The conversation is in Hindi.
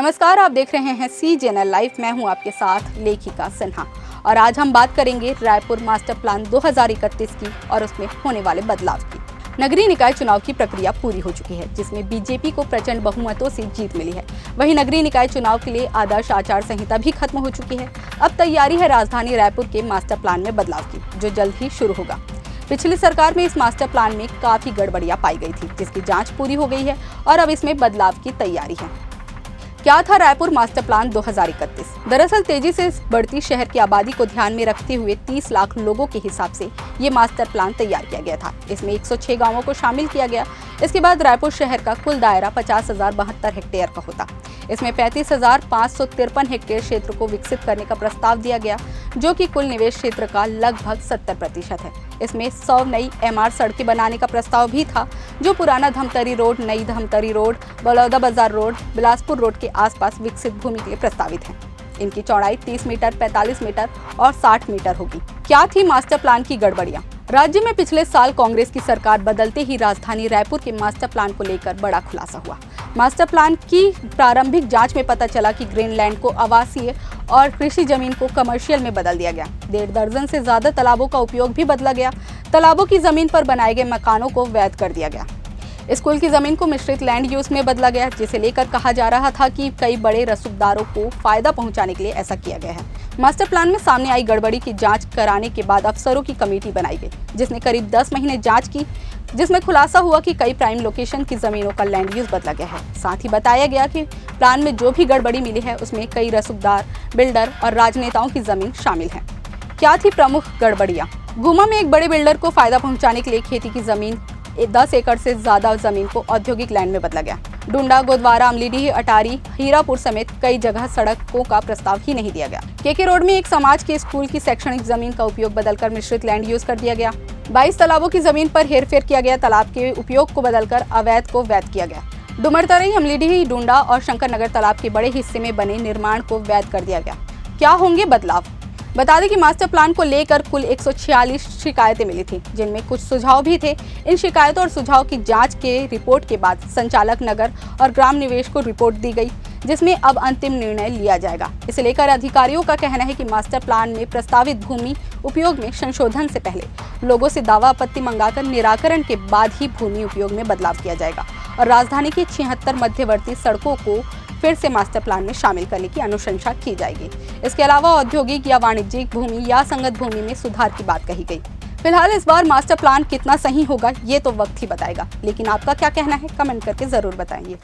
नमस्कार, आप देख रहे हैं CJNL लाइव। मैं हूं आपके साथ लेखिका सिन्हा और आज हम बात करेंगे रायपुर मास्टर प्लान 2031 की और उसमें होने वाले बदलाव की। नगरीय निकाय चुनाव की प्रक्रिया पूरी हो चुकी है, जिसमें बीजेपी को प्रचंड बहुमतों से जीत मिली है। वहीं नगरीय निकाय चुनाव के लिए आदर्श आचार संहिता भी खत्म हो चुकी है। अब तैयारी है राजधानी रायपुर के मास्टर प्लान में बदलाव की, जो जल्द ही शुरू होगा। पिछली सरकार में इस मास्टर प्लान में काफी गड़बड़ियां पाई गई थी, जिसकी जांच पूरी हो गई है और अब इसमें बदलाव की तैयारी है। क्या था रायपुर मास्टर प्लान 2031? दरअसल तेजी से बढ़ती शहर की आबादी को ध्यान में रखते हुए 30 लाख लोगों के हिसाब से ये मास्टर प्लान तैयार किया गया था। इसमें 106 गांवों को शामिल किया गया। इसके बाद रायपुर शहर का कुल दायरा 50,072 हेक्टेयर का होता। इसमें 35,553 हेक्टेयर क्षेत्र को विकसित करने का प्रस्ताव दिया गया, जो कि कुल निवेश क्षेत्र का लगभग 70% है। इसमें 100 नई MR सड़कें बनाने का प्रस्ताव भी था, जो पुराना धमतरी रोड, नई धमतरी रोड, बलौदा बाजार रोड, बिलासपुर रोड के आसपास विकसित भूमि के लिए प्रस्तावित है। इनकी चौड़ाई 30 मीटर, 45 मीटर और 60 मीटर होगी। क्या थी मास्टर प्लान की गड़बड़ियां? राज्य में पिछले साल कांग्रेस की सरकार बदलते ही राजधानी रायपुर के मास्टर प्लान को लेकर बड़ा खुलासा हुआ। मास्टर प्लान की प्रारंभिक जांच में पता चला कि ग्रीनलैंड को आवासीय और कृषि जमीन को कमर्शियल में बदल दिया गया। 1.5 दर्जन से ज्यादा तालाबों का उपयोग भी बदला गया। तालाबों की जमीन पर बनाए गए मकानों को वैध कर दिया गया। स्कूल की जमीन को मिश्रित लैंड यूज में बदला गया, जिसे लेकर कहा जा रहा था कि कई बड़े रसूखदारों को फायदा पहुंचाने के लिए ऐसा किया गया है। मास्टर प्लान में सामने आई गड़बड़ी की जांच कराने के बाद अफसरों की कमेटी बनाई गई, जिसने करीब 10 महीने जांच की, जिसमें खुलासा हुआ कि कई प्राइम लोकेशन की जमीनों का लैंड यूज बदला गया है। साथ ही बताया गया कि प्लान में जो भी गड़बड़ी मिली है, उसमें कई रसूखदार, बिल्डर और राजनेताओं की जमीन शामिल है। क्या थी प्रमुख गड़बड़ियां? गुमा में एक बड़े बिल्डर को फायदा पहुंचाने के लिए खेती की जमीन 10 एकड़ से ज्यादा जमीन को औद्योगिक लैंड में बदला गया। डुंडा, गोदवारा, अमलीडीह, अटारी, हीरापुर समेत कई जगह सड़कों का प्रस्ताव ही नहीं दिया गया। केके रोड में एक समाज के स्कूल की शैक्षणिक जमीन का उपयोग बदलकर मिश्रित लैंड यूज कर दिया गया। 22 तालाबों की जमीन पर हेरफेर किया गया। तालाब के उपयोग को बदलकर अवैध को वैध किया गया। डुमरतरई, अमलीडीह, डुंडा और शंकर नगर तालाब के बड़े हिस्से में बने निर्माण को वैध कर दिया गया। क्या होंगे बदलाव? बता दें कि मास्टर प्लान को लेकर कुल 146 शिकायतें मिली थी, जिनमें कुछ सुझाव भी थे। इन शिकायतों और सुझाव की जांच के रिपोर्ट के बाद संचालक नगर और ग्राम निवेश को रिपोर्ट दी गई, जिसमें अब अंतिम निर्णय लिया जाएगा। इसे लेकर अधिकारियों का कहना है कि मास्टर प्लान में प्रस्तावित भूमि उपयोग में संशोधन से पहले लोगों से दावा आपत्ति मंगाकर निराकरण के बाद ही भूमि उपयोग में बदलाव किया जाएगा और राजधानी की 76 मध्यवर्ती सड़कों को फिर से मास्टर प्लान में शामिल करने की अनुशंसा की जाएगी। इसके अलावा औद्योगिक या वाणिज्यिक भूमि या संगत भूमि में सुधार की बात कही गई। फिलहाल इस बार मास्टर प्लान कितना सही होगा, ये तो वक्त ही बताएगा, लेकिन आपका क्या कहना है, कमेंट करके जरूर बताइए।